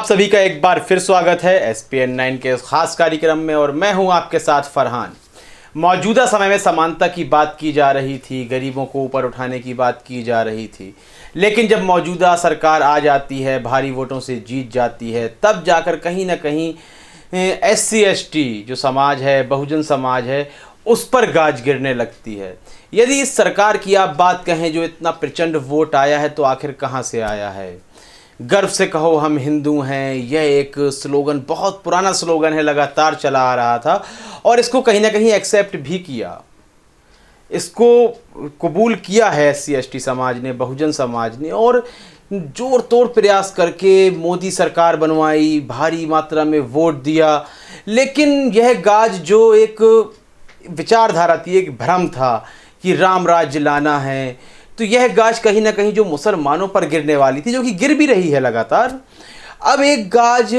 आप सभी का एक बार फिर स्वागत है एसपीएन 9 के खास कार्यक्रम में और मैं हूं आपके साथ फरहान। मौजूदा समय में समानता की बात की जा रही थी, गरीबों को ऊपर उठाने की बात की जा रही थी, लेकिन जब मौजूदा सरकार आ जाती है, भारी वोटों से जीत जाती है, तब जाकर कहीं ना कहीं SC ST जो समाज है, बहुजन समाज है, उस पर गाज गिरने लगती है। यदि इस सरकार की आप बात कहें जो इतना प्रचंड वोट आया है तो आखिर कहाँ से आया है? गर्व से कहो हम हिंदू हैं, यह एक स्लोगन, बहुत पुराना स्लोगन है, लगातार चला आ रहा था और इसको कहीं ना कहीं एक्सेप्ट भी किया, इसको कबूल किया है SC ST समाज ने, बहुजन समाज ने, और जोर तोड़ प्रयास करके मोदी सरकार बनवाई, भारी मात्रा में वोट दिया। लेकिन यह गाज जो एक विचारधारा थी, एक भ्रम था कि राम राज्य लाना है, तो यह गाज कहीं ना कहीं जो मुसलमानों पर गिरने वाली थी, जो कि गिर भी रही है लगातार। अब एक गाज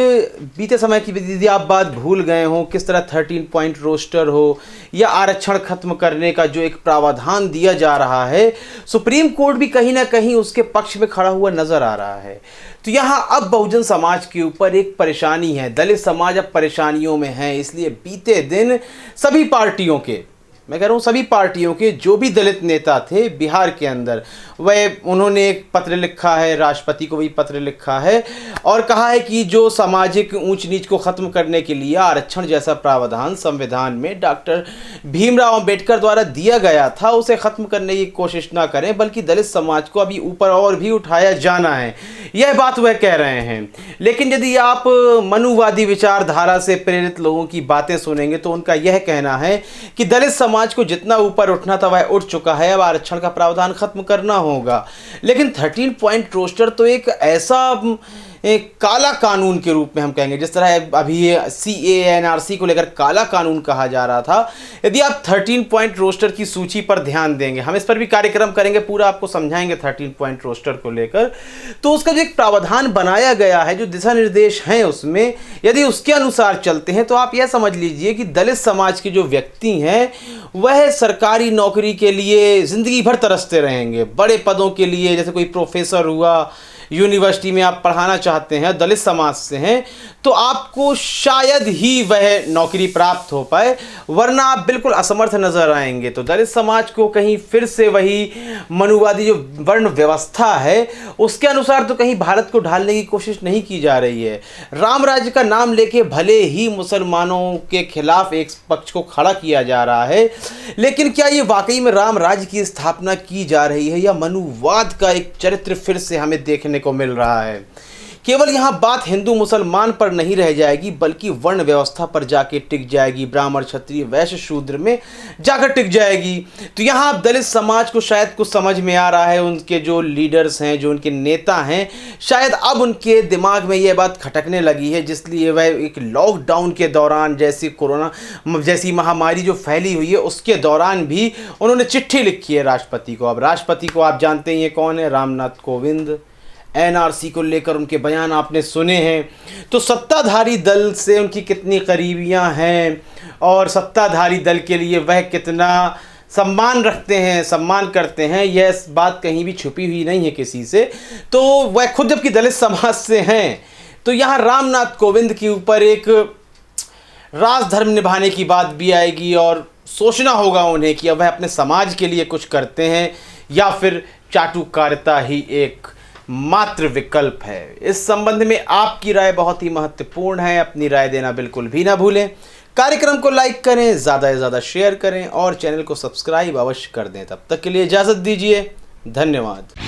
बीते समय की यदि आप बात भूल गए हो, किस तरह 13 पॉइंट रोस्टर हो या आरक्षण खत्म करने का जो एक प्रावधान दिया जा रहा है, सुप्रीम कोर्ट भी कहीं ना कहीं उसके पक्ष में खड़ा हुआ नजर आ रहा है। तो यहाँ अब बहुजन समाज के ऊपर एक परेशानी है, दलित समाज अब परेशानियों में है। इसलिए बीते दिन सभी पार्टियों के, मैं कह रहा हूँ सभी पार्टियों के जो भी दलित नेता थे बिहार के अंदर, वह उन्होंने एक पत्र लिखा है, राष्ट्रपति को भी पत्र लिखा है और कहा है कि जो सामाजिक ऊंच नीच को ख़त्म करने के लिए आरक्षण जैसा प्रावधान संविधान में डॉक्टर भीमराव अंबेडकर द्वारा दिया गया था, उसे ख़त्म करने की कोशिश ना करें, बल्कि दलित समाज को अभी ऊपर और भी उठाया जाना है, यह बात वह कह रहे हैं। लेकिन यदि आप मनुवादी विचारधारा से प्रेरित लोगों की बातें सुनेंगे तो उनका यह कहना है कि दलित समाज को जितना ऊपर उठना था वह उठ चुका है, अब आरक्षण का प्रावधान खत्म करना होगा। लेकिन 13 पॉइंट रोस्टर तो एक ऐसा एक काला कानून के रूप में हम कहेंगे, जिस तरह अभी ये CAA NRC को लेकर काला कानून कहा जा रहा था। यदि आप 13 पॉइंट रोस्टर की सूची पर ध्यान देंगे, हम इस पर भी कार्यक्रम करेंगे, पूरा आपको समझाएंगे 13 पॉइंट रोस्टर को लेकर, तो उसका जो एक प्रावधान बनाया गया है, जो दिशा निर्देश हैं उसमें, यदि उसके अनुसार चलते हैं तो आप यह समझ लीजिए कि दलित समाज के जो व्यक्ति हैं वह सरकारी नौकरी के लिए ज़िंदगी भर तरसते रहेंगे, बड़े पदों के लिए, जैसे कोई प्रोफेसर हुआ, यूनिवर्सिटी में आप पढ़ाना चाहते हैं, दलित समाज से हैं, तो आपको शायद ही वह नौकरी प्राप्त हो पाए, वरना आप बिल्कुल असमर्थ नजर आएंगे। तो दलित समाज को कहीं फिर से वही मनुवादी जो वर्ण व्यवस्था है उसके अनुसार तो कहीं भारत को ढालने की कोशिश नहीं की जा रही है। राम राज्य का नाम लेके भले ही मुसलमानों के खिलाफ एक पक्ष को खड़ा किया जा रहा है, लेकिन क्या ये वाकई में राम राज्य की स्थापना की जा रही है या मनुवाद का एक चरित्र फिर से हमें देखने को मिल रहा है? केवल यहाँ बात हिंदू मुसलमान पर नहीं रह जाएगी, बल्कि वर्ण व्यवस्था पर जाके टिक जाएगी, ब्राह्मण क्षत्रिय वैश्य शूद्र में जाकर टिक जाएगी। तो यहाँ दलित समाज को शायद कुछ समझ में आ रहा है, उनके जो लीडर्स हैं, जो उनके नेता हैं, शायद अब उनके दिमाग में ये बात खटकने लगी है, जिसलिए वह एक लॉकडाउन के दौरान, जैसी कोरोना जैसी महामारी जो फैली हुई है उसके दौरान भी उन्होंने चिट्ठी लिखी है राष्ट्रपति को। अब राष्ट्रपति को आप जानते हैं ये कौन है, रामनाथ कोविंद। NRC को लेकर उनके बयान आपने सुने हैं, तो सत्ताधारी दल से उनकी कितनी करीबियां हैं और सत्ताधारी दल के लिए वह कितना सम्मान रखते हैं, सम्मान करते हैं, यह बात कहीं भी छुपी हुई नहीं है किसी से। तो वह खुद जबकि दलित समाज से हैं, तो यहाँ रामनाथ कोविंद के ऊपर एक राजधर्म निभाने की बात भी आएगी और सोचना होगा उन्हें कि अब वह अपने समाज के लिए कुछ करते हैं या फिर चाटुकारिता ही एक मात्र विकल्प है। इस संबंध में आपकी राय बहुत ही महत्वपूर्ण है, अपनी राय देना बिल्कुल भी ना भूलें। कार्यक्रम को लाइक करें, ज़्यादा से ज़्यादा शेयर करें और चैनल को सब्सक्राइब अवश्य कर दें। तब तक के लिए इजाज़त दीजिए, धन्यवाद।